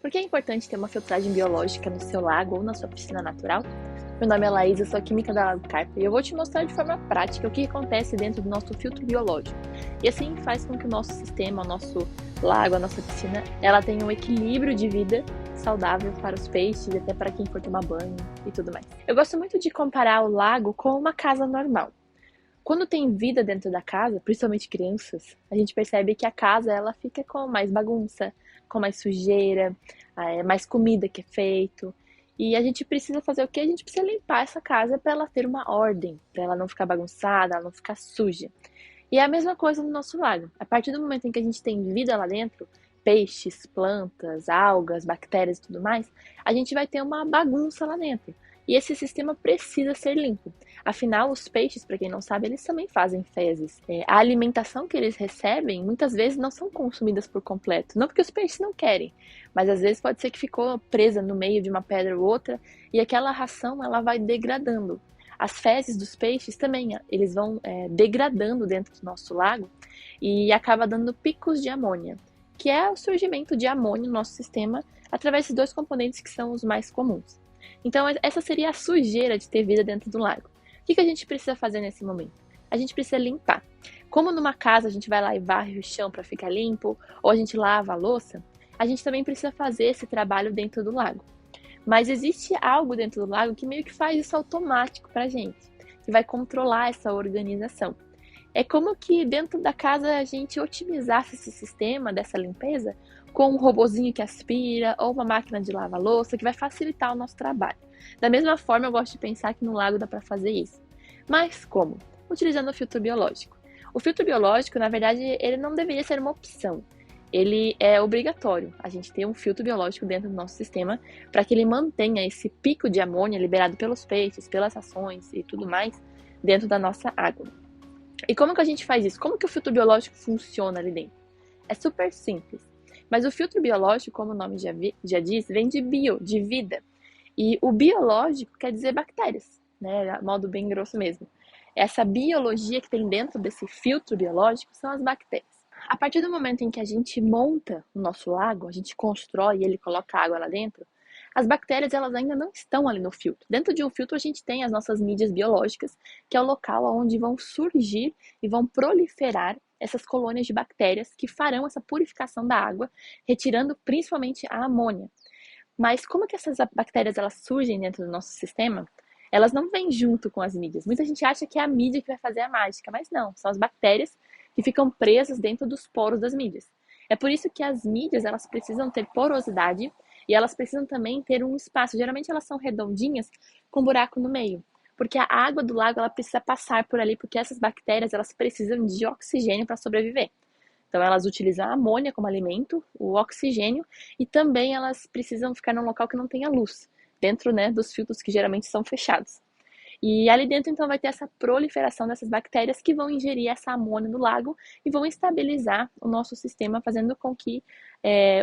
Por que é importante ter uma filtragem biológica no seu lago ou na sua piscina natural? Meu nome é Laís, eu sou química da Lago Carpa e eu vou te mostrar de forma prática o que acontece dentro do nosso filtro biológico. E assim faz com que o nosso sistema, o nosso lago, a nossa piscina, ela tenha um equilíbrio de vida saudável para os peixes e até para quem for tomar banho e tudo mais. Eu gosto muito de comparar o lago com uma casa normal. Quando tem vida dentro da casa, principalmente crianças, a gente percebe que a casa ela fica com mais bagunça, com mais sujeira, mais comida que é feito. E a gente precisa fazer o quê? A gente precisa limpar essa casa para ela ter uma ordem, para ela não ficar bagunçada, ela não ficar suja. E é a mesma coisa no nosso lago. A partir do momento em que a gente tem vida lá dentro, peixes, plantas, algas, bactérias e tudo mais, a gente vai ter uma bagunça lá dentro. E esse sistema precisa ser limpo. Afinal, os peixes, para quem não sabe, eles também fazem fezes. A alimentação que eles recebem, muitas vezes não são consumidas por completo. Não porque os peixes não querem, mas às vezes pode ser que ficou presa no meio de uma pedra ou outra e aquela ração ela vai degradando. As fezes dos peixes também, eles vão degradando dentro do nosso lago e acaba dando picos de amônia, que é o surgimento de amônia no nosso sistema através de dois componentes que são os mais comuns. Então, essa seria a sujeira de ter vida dentro do lago. O que a gente precisa fazer nesse momento? A gente precisa limpar. Como numa casa a gente vai lá e varre o chão para ficar limpo, ou a gente lava a louça, a gente também precisa fazer esse trabalho dentro do lago. Mas existe algo dentro do lago que meio que faz isso automático pra gente, que vai controlar essa organização. É como que dentro da casa a gente otimizasse esse sistema dessa limpeza com um robozinho que aspira ou uma máquina de lavar louça que vai facilitar o nosso trabalho. Da mesma forma, eu gosto de pensar que no lago dá para fazer isso. Mas como? Utilizando o filtro biológico. O filtro biológico, na verdade, ele não deveria ser uma opção. Ele é obrigatório. A gente ter um filtro biológico dentro do nosso sistema para que ele mantenha esse pico de amônia liberado pelos peixes, pelas ações e tudo mais dentro da nossa água. E como que a gente faz isso? Como que o filtro biológico funciona ali dentro? É super simples. Mas o filtro biológico, como o nome já diz, vem de bio, de vida. E o biológico quer dizer bactérias, né? Modo bem grosso mesmo. Essa biologia que tem dentro desse filtro biológico são as bactérias. A partir do momento em que a gente monta o nosso lago, a gente constrói e ele coloca água lá dentro, as bactérias elas ainda não estão ali no filtro. Dentro de um filtro a gente tem as nossas mídias biológicas, que é o local onde vão surgir e vão proliferar essas colônias de bactérias que farão essa purificação da água, retirando principalmente a amônia. Mas como que essas bactérias elas surgem dentro do nosso sistema? Elas não vêm junto com as mídias. Muita gente acha que é a mídia que vai fazer a mágica, mas não, são as bactérias que ficam presas dentro dos poros das mídias. É por isso que as mídias elas precisam ter porosidade e elas precisam também ter um espaço. Geralmente elas são redondinhas com buraco no meio, porque a água do lago ela precisa passar por ali, porque essas bactérias elas precisam de oxigênio para sobreviver. Então elas utilizam a amônia como alimento, o oxigênio, e também elas precisam ficar num local que não tenha luz, dentro, né, dos filtros que geralmente são fechados. E ali dentro, então, vai ter essa proliferação dessas bactérias que vão ingerir essa amônia no lago e vão estabilizar o nosso sistema, fazendo com que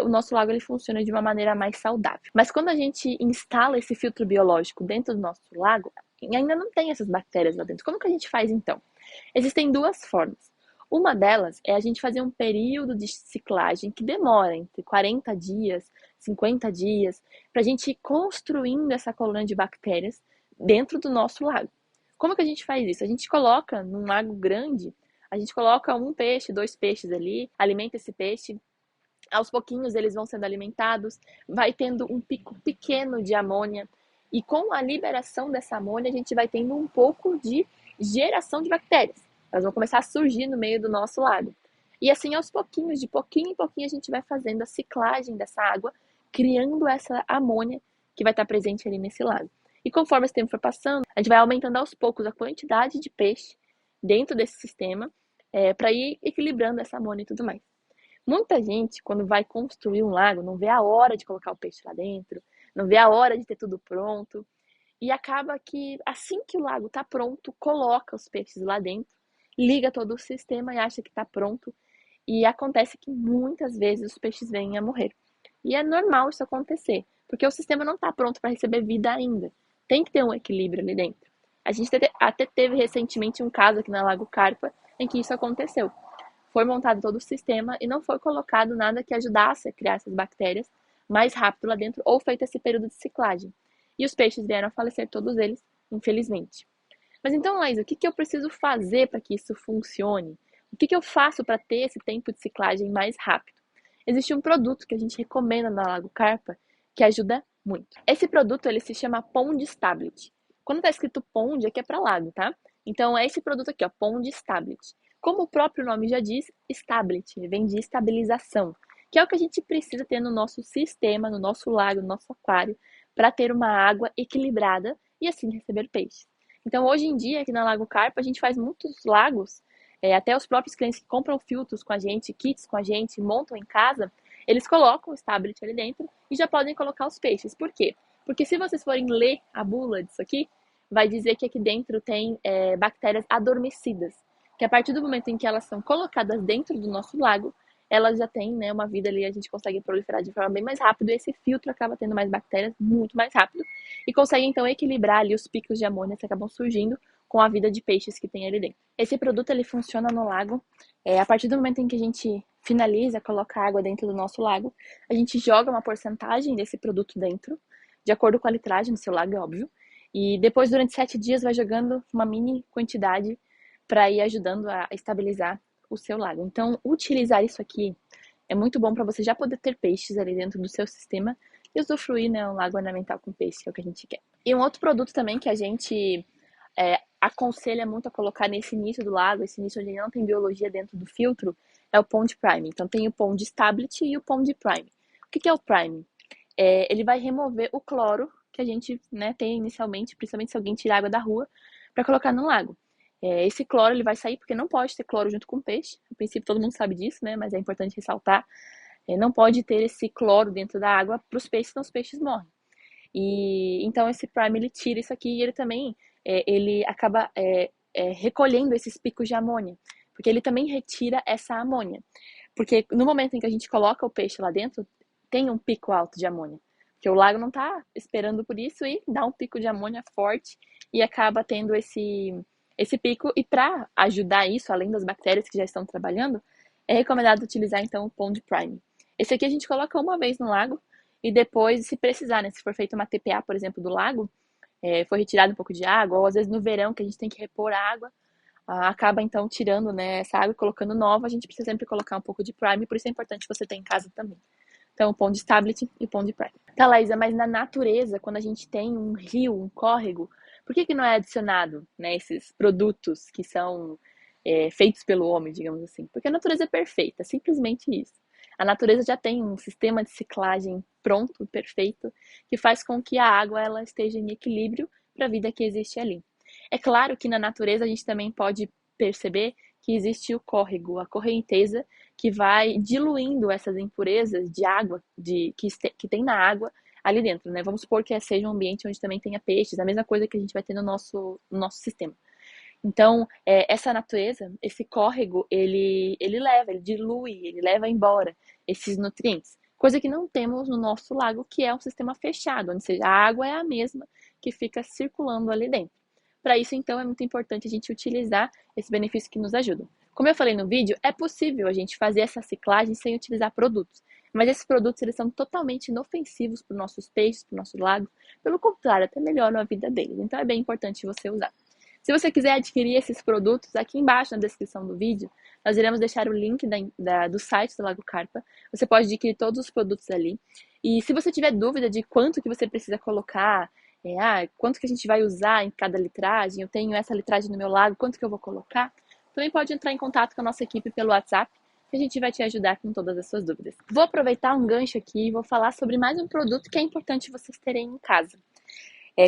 o nosso lago ele funcione de uma maneira mais saudável. Mas quando a gente instala esse filtro biológico dentro do nosso lago, ainda não tem essas bactérias lá dentro. Como que a gente faz, então? Existem duas formas. Uma delas é a gente fazer um período de ciclagem que demora entre 40 dias, 50 dias, para a gente ir construindo essa colônia de bactérias dentro do nosso lago. Como que a gente faz isso? A gente coloca num lago grande, a gente coloca um peixe, dois peixes ali, alimenta esse peixe, aos pouquinhos eles vão sendo alimentados, vai tendo um pico pequeno de amônia, e com a liberação dessa amônia a gente vai tendo um pouco de geração de bactérias. Elas vão começar a surgir no meio do nosso lago. E assim, aos pouquinhos, de pouquinho em pouquinho, a gente vai fazendo a ciclagem dessa água, criando essa amônia que vai estar presente ali nesse lago. E conforme esse tempo for passando, a gente vai aumentando aos poucos a quantidade de peixe dentro desse sistema para ir equilibrando essa amônia e tudo mais. Muita gente, quando vai construir um lago, não vê a hora de colocar o peixe lá dentro, não vê a hora de ter tudo pronto, e acaba que assim que o lago está pronto, coloca os peixes lá dentro, liga todo o sistema e acha que está pronto, e acontece que muitas vezes os peixes vêm a morrer. E é normal isso acontecer, porque o sistema não está pronto para receber vida ainda. Tem que ter um equilíbrio ali dentro. A gente até teve recentemente um caso aqui na Lago Carpa em que isso aconteceu. Foi montado todo o sistema e não foi colocado nada que ajudasse a criar essas bactérias, mais rápido lá dentro ou feito esse período de ciclagem. E os peixes vieram a falecer, todos eles, infelizmente. Mas então, Laísa, o que eu preciso fazer para que isso funcione? O que eu faço para ter esse tempo de ciclagem mais rápido? Existe um produto que a gente recomenda na Lago Carpa que ajuda muito. Esse produto ele se chama Pond Stablet. Quando está escrito Pond, é que é para lago, tá? Então é esse produto aqui, ó, Pond Stablet. Como o próprio nome já diz, Stablet vem de estabilização, que é o que a gente precisa ter no nosso sistema, no nosso lago, no nosso aquário, para ter uma água equilibrada e assim receber peixes. Então, hoje em dia, aqui na Lago Carpa, a gente faz muitos lagos, até os próprios clientes que compram filtros com a gente, kits com a gente, montam em casa, eles colocam o tablet ali dentro e já podem colocar os peixes. Por quê? Porque se vocês forem ler a bula disso aqui, vai dizer que aqui dentro tem bactérias adormecidas, que a partir do momento em que elas são colocadas dentro do nosso lago, elas já têm, né, uma vida ali, a gente consegue proliferar de forma bem mais rápida e esse filtro acaba tendo mais bactérias muito mais rápido e consegue então equilibrar ali os picos de amônia que acabam surgindo com a vida de peixes que tem ali dentro. Esse produto ele funciona no lago a partir do momento em que a gente finaliza, coloca água dentro do nosso lago, a gente joga uma porcentagem desse produto dentro, de acordo com a litragem do seu lago, é óbvio, e depois durante 7 dias vai jogando uma mini quantidade para ir ajudando a estabilizar o seu lago. Então, utilizar isso aqui é muito bom para você já poder ter peixes ali dentro do seu sistema e usufruir, né, um lago ornamental com peixe, que é o que a gente quer. E um outro produto também que a gente aconselha muito a colocar nesse início do lago, esse início onde não tem biologia dentro do filtro, é o Pond Prime. Então, tem o Pond Stablet e o Pond Prime. O que é o Prime? Ele vai remover o cloro que a gente, né, tem inicialmente, principalmente se alguém tirar água da rua, para colocar no lago. Esse cloro ele vai sair porque não pode ter cloro junto com o peixe. A princípio todo mundo sabe disso, né? Mas é importante ressaltar. Não pode ter esse cloro dentro da água para os peixes, senão os peixes morrem. E então esse Prime ele tira isso aqui e ele também ele acaba recolhendo esses picos de amônia, porque ele também retira essa amônia. Porque no momento em que a gente coloca o peixe lá dentro, tem um pico alto de amônia. Porque o lago não está esperando por isso e dá um pico de amônia forte e acaba tendo esse pico. E para ajudar isso, além das bactérias que já estão trabalhando, é recomendado utilizar então o Pond Prime. Esse aqui a gente coloca uma vez no lago e depois, se precisar, né, se for feita uma TPA, por exemplo, do lago, foi retirado um pouco de água, ou às vezes no verão que a gente tem que repor água, acaba então tirando, né, essa água e colocando nova, a gente precisa sempre colocar um pouco de Prime, por isso é importante você ter em casa também. Então, o Pond Tablet e o Pond Prime. Tá, Laísa, mas na natureza, quando a gente tem um rio, um córrego, por que não é adicionado, né, esses produtos que são feitos pelo homem, digamos assim? Porque a natureza é perfeita, simplesmente isso. A natureza já tem um sistema de ciclagem pronto, perfeito, que faz com que a água ela esteja em equilíbrio para a vida que existe ali. É claro que na natureza a gente também pode perceber que existe o córrego, a correnteza, que vai diluindo essas impurezas de água que tem na água ali dentro, né? Vamos supor que seja um ambiente onde também tenha peixes, a mesma coisa que a gente vai ter no nosso sistema. Então, essa natureza, esse córrego, ele dilui, ele leva embora esses nutrientes. Coisa que não temos no nosso lago, que é um sistema fechado, onde seja, a água é a mesma que fica circulando ali dentro. Para isso, então, é muito importante a gente utilizar esse benefício que nos ajuda. Como eu falei no vídeo, é possível a gente fazer essa ciclagem sem utilizar produtos. Mas esses produtos eles são totalmente inofensivos para os nossos peixes, para o nosso lago. Pelo contrário, até melhoram a vida deles. Então é bem importante você usar. Se você quiser adquirir esses produtos, aqui embaixo na descrição do vídeo, nós iremos deixar o link do site do Lago Carpa. Você pode adquirir todos os produtos ali. E se você tiver dúvida de quanto que você precisa colocar, quanto que a gente vai usar em cada litragem, eu tenho essa litragem no meu lago, quanto que eu vou colocar, também pode entrar em contato com a nossa equipe pelo WhatsApp, que a gente vai te ajudar com todas as suas dúvidas. Vou aproveitar um gancho aqui e vou falar sobre mais um produto que é importante vocês terem em casa.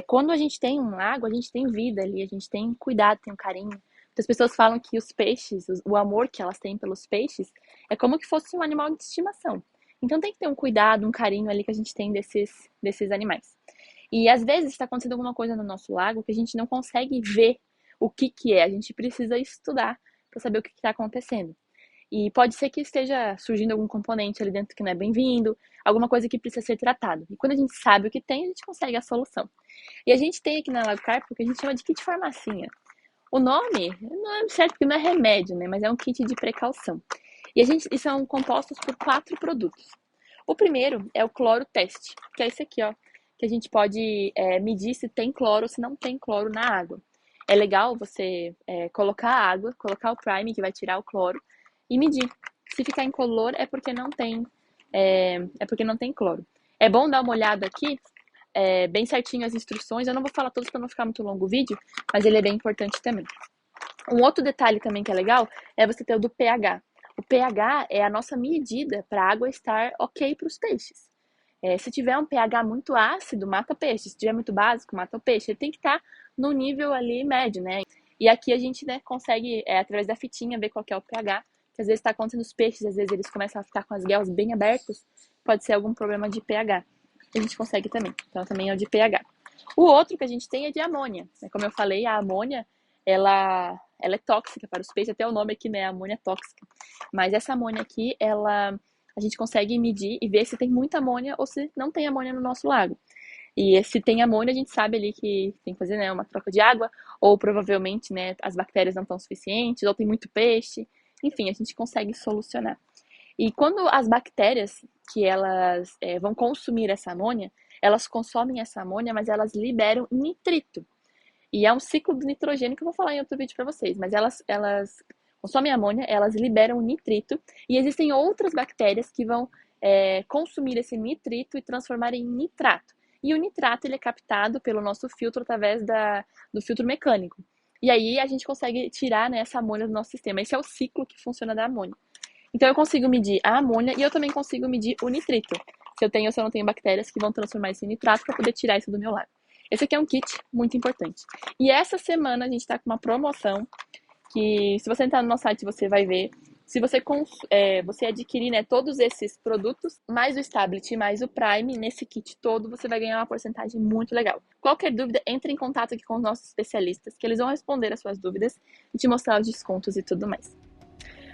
Quando a gente tem um lago, a gente tem vida ali, a gente tem cuidado, tem um carinho. Muitas pessoas falam que os peixes, o amor que elas têm pelos peixes, é como que fosse um animal de estimação. Então tem que ter um cuidado, um carinho ali que a gente tem desses animais. E às vezes está acontecendo alguma coisa no nosso lago que a gente não consegue ver o que é. A gente precisa estudar para saber o que está acontecendo. E pode ser que esteja surgindo algum componente ali dentro que não é bem-vindo, alguma coisa que precisa ser tratado. E quando a gente sabe o que tem, a gente consegue a solução. E a gente tem aqui na Lago Carpa o que a gente chama de kit farmacinha. O nome não é certo porque não é remédio, né? Mas é um kit de precaução. E são compostos por 4 produtos. O primeiro é o cloro teste, que é esse aqui, ó, que a gente pode medir se tem cloro ou se não tem cloro na água. É legal você colocar a água, colocar o prime, que vai tirar o cloro, e medir. Se ficar incolor é porque não tem, porque não tem cloro. É bom dar uma olhada aqui, bem certinho as instruções. Eu não vou falar todos para não ficar muito longo o vídeo, mas ele é bem importante também. Um outro detalhe também que é legal é você ter o do pH. O pH é a nossa medida para a água estar ok para os peixes. Se tiver um pH muito ácido, mata peixe. Se tiver muito básico, mata o peixe. Ele tem que estar no nível ali médio, né? E aqui a gente consegue, através da fitinha, ver qual que é o pH. Que às vezes está acontecendo nos peixes, às vezes eles começam a ficar com as guelas bem abertas. Pode ser algum problema de pH. A gente consegue também. Então também é o de pH. O outro que a gente tem é de amônia. Como eu falei, a amônia, ela é tóxica para os peixes. Até o nome aqui, né? Amônia tóxica. Mas essa amônia aqui, a gente consegue medir e ver se tem muita amônia ou se não tem amônia no nosso lago. E se tem amônia, a gente sabe ali que tem que fazer, né, uma troca de água, ou provavelmente, né, as bactérias não estão suficientes, ou tem muito peixe. Enfim, a gente consegue solucionar. E quando as bactérias, que elas vão consumir essa amônia, elas consomem essa amônia, mas elas liberam nitrito. E é um ciclo do nitrogênio que eu vou falar em outro vídeo para vocês. Mas elas consomem amônia, elas liberam nitrito. E existem outras bactérias que vão consumir esse nitrito e transformar em nitrato. E o nitrato ele é captado pelo nosso filtro através do filtro mecânico. E aí a gente consegue tirar, né, essa amônia do nosso sistema. Esse é o ciclo que funciona da amônia. Então eu consigo medir a amônia e eu também consigo medir o nitrito. Se eu tenho ou se eu não tenho bactérias que vão transformar isso em nitrato para poder tirar isso do meu lago. Esse aqui é um kit muito importante. E essa semana a gente está com uma promoção que, se você entrar no nosso site, você vai ver. Se você adquirir, né, todos esses produtos, mais o Stablet, mais o Prime, nesse kit todo, você vai ganhar uma porcentagem muito legal. Qualquer dúvida, entre em contato aqui com os nossos especialistas, que eles vão responder as suas dúvidas e te mostrar os descontos e tudo mais.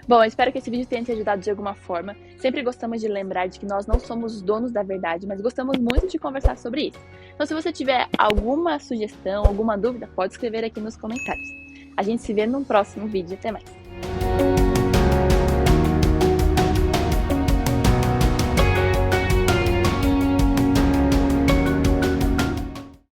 Bom, eu espero que esse vídeo tenha te ajudado de alguma forma. Sempre gostamos de lembrar de que nós não somos os donos da verdade, mas gostamos muito de conversar sobre isso. Então, se você tiver alguma sugestão, alguma dúvida, pode escrever aqui nos comentários. A gente se vê num próximo vídeo. Até mais!